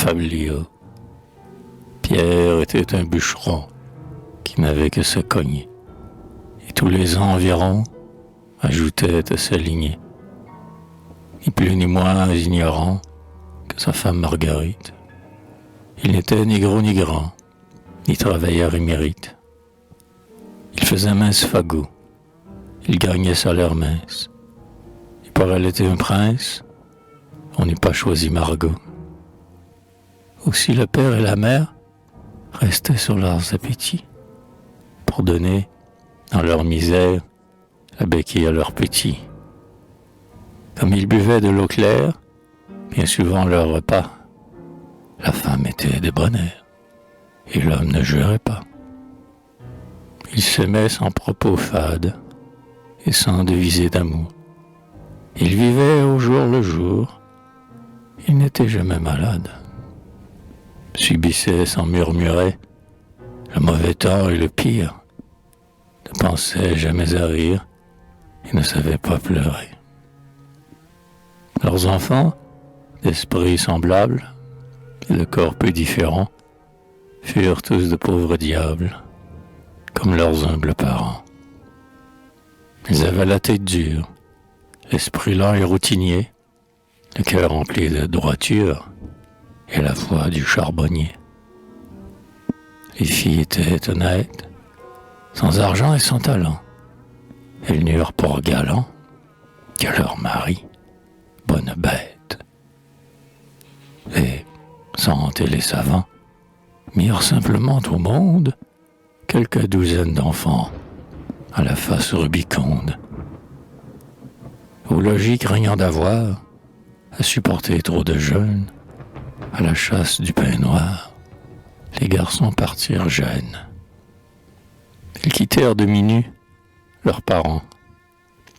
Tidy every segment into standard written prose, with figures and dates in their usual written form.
fabliaux. Pierre était un bûcheron qui n'avait que se cogner, et tous les ans environ ajoutaient à sa lignée, ni plus ni moins ignorant que sa femme Marguerite. Il n'était ni gros ni grand, ni travailleur émérite. Il faisait mince fagot, il gagnait salaire mince, et pour elle était un prince, on n'eût pas choisi Margot. Aussi le père et la mère restaient sur leurs appétits, pour donner, dans leur misère, la béquille à leurs petits. Comme ils buvaient de l'eau claire, bien souvent leur repas, la femme était de bonheur, et l'homme ne jurait pas. Ils s'aimaient sans propos fades, et sans deviser d'amour. Ils vivaient au jour le jour, ils n'étaient jamais malades. Subissaient sans murmurer le mauvais temps et le pire, ne pensaient jamais à rire et ne savaient pas pleurer. Leurs enfants, d'esprit semblable et de corps peu différents, furent tous de pauvres diables, comme leurs humbles parents. Ils avaient la tête dure, l'esprit lent et routinier, le cœur rempli de droiture et la foi du charbonnier. Les filles étaient honnêtes, sans argent et sans talent. Elles n'eurent pour galant que leur mari, bonne bête. Et, sans hanter les savants, mirent simplement au monde quelques douzaines d'enfants à la face rubiconde. Au logis craignant d'avoir à supporter trop de jeunes, à la chasse du pain noir, les garçons partirent jeunes. Ils quittèrent demi-nus leurs parents,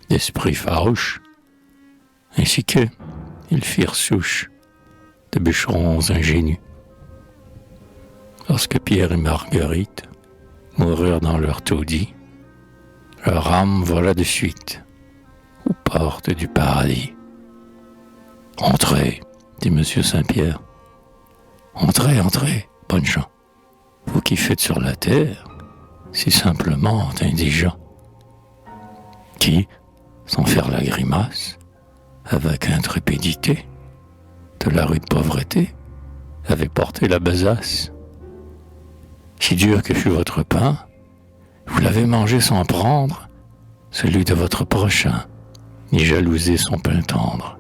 d'esprit farouche, ainsi qu'eux, ils firent souche de bûcherons ingénus. Lorsque Pierre et Marguerite moururent dans leur taudis, leur âme vola de suite aux portes du paradis. « Entrez, dit M. Saint-Pierre. Entrez, entrez, bonnes gens, vous qui faites sur la terre si simplement indigents, qui, sans faire la grimace, avec intrépidité, de la rude pauvreté, avez porté la besace. Si dur que fut votre pain, vous l'avez mangé sans prendre celui de votre prochain, ni jalouser son pain tendre.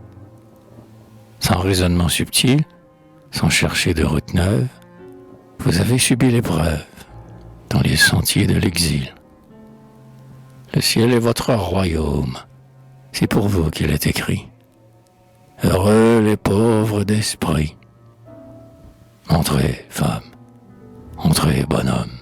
Sans raisonnement subtil, sans chercher de route neuve, vous avez subi l'épreuve dans les sentiers de l'exil. Le ciel est votre royaume, c'est pour vous qu'il est écrit. Heureux les pauvres d'esprit. Entrez, femme, entrez, bonhomme.